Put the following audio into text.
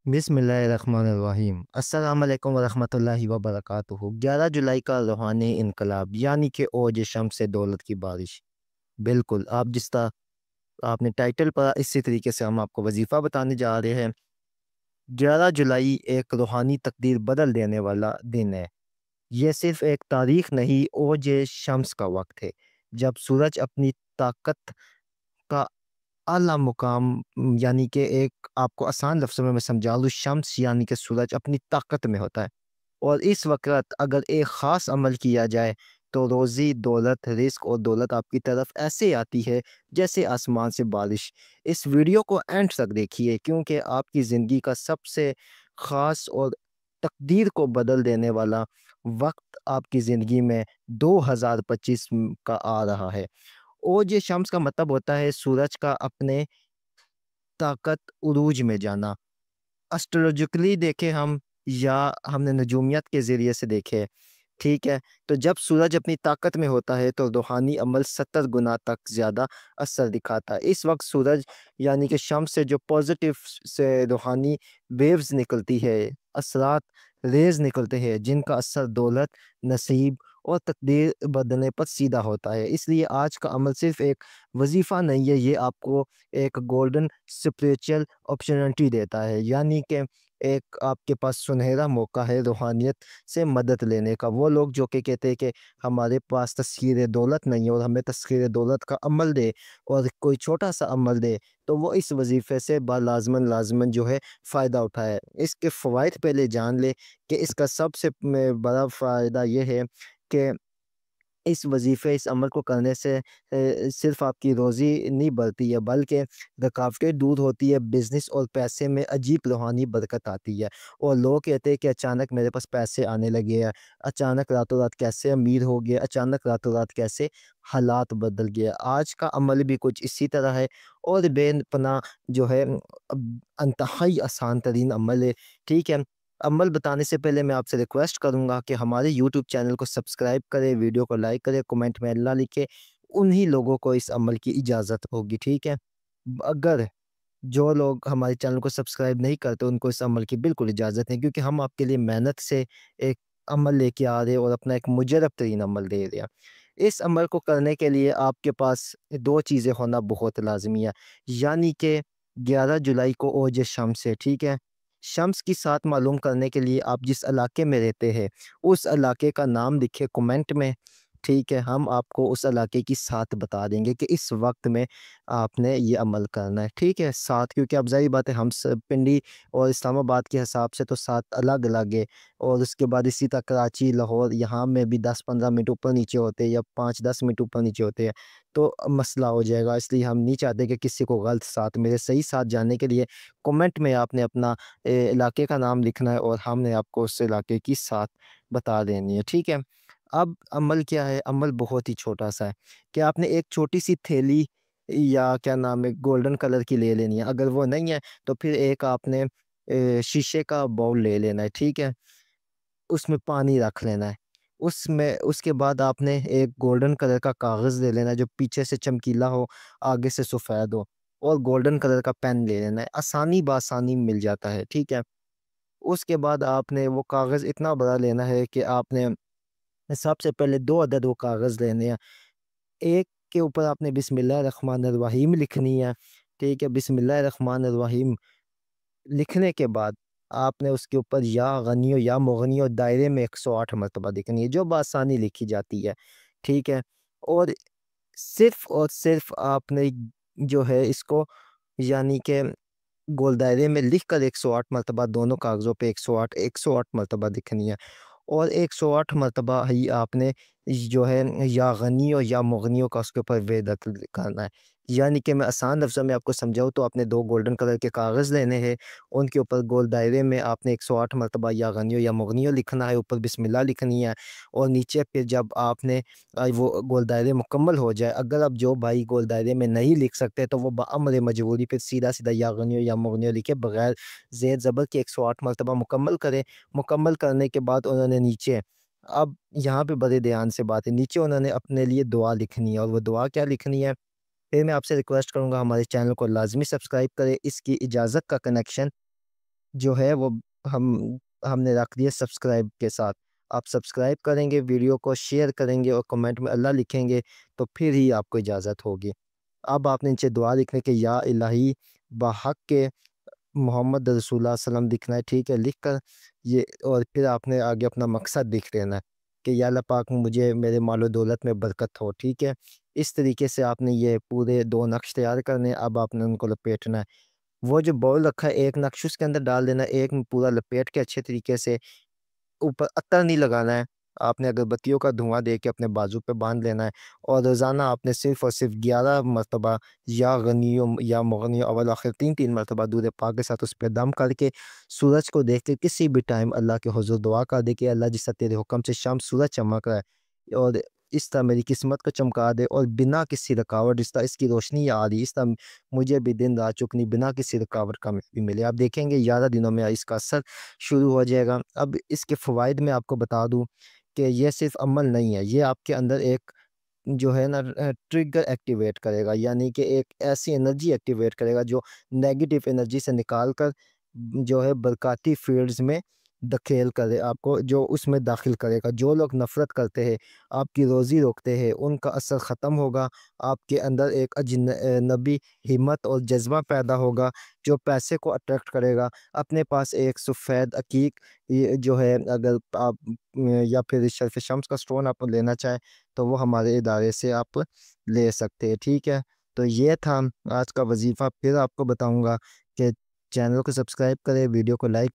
बिस्मिल्लाहिर्रहमानिर्रहीम। अस्सलाम वालेकुम वरहमतुल्लाहि वबरकातुहू। 11 जुलाई का रूहानी इनकलाब यानी कि ओज शम्स से दौलत की बारिश। बिल्कुल, आप जिस तरह आपने टाइटल पढ़ा इसी तरीके से हम आपको वजीफ़ा बताने जा रहे हैं। 11 जुलाई एक रूहानी तकदीर बदल देने वाला दिन है। ये सिर्फ़ एक तारीख़ नहीं, ओज शम्स का वक़्त है, जब सूरज अपनी ताकत का आला मुकाम यानी कि एक आपको आसान लफ्ज़ों में मैं समझा दूँ, शम्स यानी कि सूरज अपनी ताकत में होता है। और इस वक़्त अगर एक ख़ास अमल किया जाए तो रोज़ी, दौलत, रिज़्क और दौलत आपकी तरफ ऐसे आती है जैसे आसमान से बारिश। इस वीडियो को एंड तक देखिए क्योंकि आपकी ज़िंदगी का सबसे ख़ास और तकदीर को बदल देने वाला वक़्त आपकी ज़िंदगी में 2025 का आ रहा है। ओज शम्स का मतलब होता है सूरज का अपने ताकत उरूज में जाना। एस्ट्रोलॉजिकली देखें हम या हमने नजूमियत के ज़रिए से देखे, ठीक है? तो जब सूरज अपनी ताकत में होता है तो रूहानी अमल 70 गुना तक ज़्यादा असर दिखाता है। इस वक़्त सूरज यानी कि शम्स से जो पॉज़िटिव से रूहानी वेव्स निकलती है, असरात रेज़ निकलते हैं जिनका असर दौलत, नसीब और तकदीर बदलने पर सीधा होता है। इसलिए आज का अमल सिर्फ़ एक वज़ीफ़ा नहीं है, ये आपको एक गोल्डन स्पिरिचुअल अपॉर्चुनिटी देता है। यानी कि एक आपके पास सुनहरा मौका है रूहानियत से मदद लेने का। वो लोग जो कि कहते हैं कि हमारे पास तस्ख़ीर दौलत नहीं है और हमें तस्ख़ीर दौलत का अमल दे और कोई छोटा-सा अमल दे, तो वो इस वज़ीफ़े से लाज़िमन लाज़िमन जो है फ़ायदा उठाए। इसके फ़वाइद पहले जान लें कि इसका सबसे बड़ा फ़ायदा ये है कि इस वज़ीफ़े, इस अमल को करने से सिर्फ़ आपकी रोज़ी नहीं बढ़ती है, बल्कि रुकावटें दूर होती है, बिज़नेस और पैसे में अजीब रूहानी बरकत आती है। और लोग कहते हैं कि अचानक मेरे पास पैसे आने लगे हैं, अचानक रातों-रात कैसे अमीर हो गए, अचानक रातों-रात कैसे हालात बदल गए। आज का अमल भी कुछ इसी तरह है और बेपनाह जो है इंतहाई आसान तरीन अमल है, ठीक है? अमल बताने से पहले मैं आपसे रिक्वेस्ट करूँगा कि हमारे यूट्यूब चैनल को सब्सक्राइब करें, वीडियो को लाइक करें, कमेंट में अल्लाह लिखें, उन्हीं लोगों को इस अमल की इजाज़त होगी, ठीक है? अगर जो लोग हमारे चैनल को सब्सक्राइब नहीं करते, उनको इस अमल की बिल्कुल इजाज़त नहीं, क्योंकि हम आपके लिए मेहनत से एक अमल लेके आ रहे हैं और अपना एक मुजर्रब तरीन अमल दे रहे हैं। इस अमल को करने के लिए आपके पास 2 चीज़ें होना बहुत लाज़मी है, यानी कि 11 जुलाई को ओज शम्स है, ठीक है? शम्स की साथ मालूम करने के लिए आप जिस इलाके में रहते हैं, उस इलाके का नाम लिखें कमेंट में, ठीक है? हम आपको उस इलाके की साथ बता देंगे कि इस वक़्त में आपने ये अमल करना है, ठीक है? साथ क्योंकि अब ज़ाहिर बात है हम सब पिंडी और इस्लामाबाद के हिसाब से तो साथ अलग-अलग है और उसके बाद इसी तरह कराची, लाहौर यहाँ में भी 10-15 मिनट ऊपर-नीचे होते हैं या 5-10 मिनट ऊपर-नीचे होते हैं, तो मसला हो जाएगा। इसलिए हम नहीं चाहते कि किसी को गलत साथ मिले। सही साथ जानने के लिए कमेंट में आपने अपना इलाके का नाम लिखना है और हमने आपको उस इलाके की साथ बता देनी है, ठीक है? अब अमल क्या है? अमल बहुत ही छोटा-सा है कि आपने एक छोटी-सी थैली या क्या नाम है गोल्डन कलर की ले लेनी है। अगर वो नहीं है तो फिर एक आपने शीशे का बाउल ले लेना है, ठीक है? उसमें पानी रख लेना है। उसमें उसके बाद आपने एक गोल्डन कलर का कागज़ ले लेना है जो पीछे से चमकीला हो, आगे से सफ़ेद हो और गोल्डन कलर का पेन ले लेना है। आसानी बआसानी मिल जाता है, ठीक है? उसके बाद आपने वो कागज़ इतना बड़ा लेना है कि आपने सबसे पहले 2 अदद वो कागज़ लेने हैं। एक के ऊपर आपने बिस्मिल्लाह रहमान रहीम लिखनी है, ठीक है? बिस्मिल्लाह रहमान रहीम लिखने के बाद आपने उसके ऊपर या गनियो या मुगनियो दायरे में 108 मरतबा लिखनी है, जो बआसानी लिखी जाती है, ठीक है? और सिर्फ़ और सिर्फ़ आपने जो है इसको यानी कि गोल दायरे में लिखकर 108 मरतबा दोनों कागज़ों पे 108 मरतबा लिखनी है और 108 मरतबा ही आपने जो है या गनियो या मुगनियो का उसके ऊपर वेदत करना है। यानी कि मैं आसान लफ्ज़ों में आपको समझाऊँ तो आपने 2 गोल्डन कलर के कागज़ लेने हैं, उनके ऊपर गोल दायरे में आपने 108 मरतबा या गनियो या मुगनियो लिखना है, ऊपर बिस्मिल्लाह लिखनी है और नीचे फिर जब आपने वो गोल दायरे मुकम्मल हो जाए, अगर अब जो भाई गोल दायरे में नहीं लिख सकते तो वो बअम्र मजबूरी फिर सीधा-सीधा या गनियो या मुगनियो लिखे बगैर ज़ेर ज़बर के 108 मरतबा मुकम्मल करें। मुकम्मल करने के बाद उन्होंने नीचे अब यहाँ पे बड़े ध्यान से बात है, नीचे उन्होंने अपने लिए दुआ लिखनी है और वो दुआ क्या लिखनी है? फिर मैं आपसे रिक्वेस्ट करूँगा हमारे चैनल को लाज़मी सब्सक्राइब करें। इसकी इजाज़त का कनेक्शन جو ہے وہ ہم ہم نے رکھ دیا سبسکرائب کے ساتھ۔ آپ سبسکرائب کریں گے، ویڈیو کو شیئر کریں گے اور کمنٹ میں اللہ لکھیں گے تو پھر ہی آپ کو اجازت ہوگی۔ اب آپ نے نیچے دعا لکھنے کہ یا الہی بحق کے محمد رسول اللہ صلی اللہ علیہ وسلم لکھنا ہے، ٹھیک ہے، لکھ کر یہ، اور پھر آپ نے آگے اپنا مقصد لکھ دینا ہے کہ یا اللہ پاک مجھے میرے مال و دولت میں برکت ہو، ٹھیک ہے۔ اس طریقے سے آپ نے یہ پورے 2 نقش تیار کرنے، اب آپ نے ان کو لپیٹنا ہے۔ وہ جو بول رکھا ہے ایک نقش اس کے اندر ڈال دینا، ایک میں پورا لپیٹ کے اچھے طریقے سے، اوپر عطر نہیں لگانا ہے، آپ نے اگربتیوں کا دھواں دے کے اپنے بازو پہ باندھ لینا ہے، اور روزانہ آپ نے صرف اور صرف 11 مرتبہ یا غنیم یا مغنی اول آخر 3 مرتبہ دودھ پاک کے ساتھ اس پہ دم کر کے سورج کو دیکھ کے کسی بھی ٹائم اللہ کے حضور دعا کر دے کہ اللہ جس طرح تیرے حکم سے شام سورج چمک رہا ہے اور اس طرح میری قسمت کو چمکا دے، اور بنا کسی رکاوٹ جس طرح اس کی روشنی آ رہی اس طرح مجھے بھی دن رات چکنی بنا کسی رکاوٹ کا بھی ملے۔ آپ دیکھیں گے 11 دنوں میں اس کا اثر شروع ہو جائے گا۔ اب اس کے فوائد میں آپ کو بتا دوں کہ یہ صرف عمل نہیں ہے، یہ آپ کے اندر ایک جو ہے نا ٹریگر ایکٹیویٹ کرے گا، یعنی کہ ایک ایسی انرجی ایکٹیویٹ کرے گا جو نیگیٹو انرجی سے نکال کر جو ہے برکاتی فیلڈز میں دکھیل کرے آپ کو، جو اس میں داخل کرے گا۔ جو لوگ نفرت کرتے ہیں، آپ کی روزی روکتے ہیں، ان کا اثر ختم ہوگا، آپ کے اندر ایک اجنبی ہمت اور جذبہ پیدا ہوگا جو پیسے کو اٹریکٹ کرے گا۔ اپنے پاس ایک سفید عقیق یہ جو ہے، اگر آپ یا پھر شرف شمس کا سٹون آپ لینا چاہیں تو وہ ہمارے ادارے سے آپ لے سکتے ہیں، ٹھیک ہے۔ تو یہ تھا آج کا وظیفہ، پھر آپ کو بتاؤں گا کہ چینل کو سبسکرائب کریں، ویڈیو کو لائک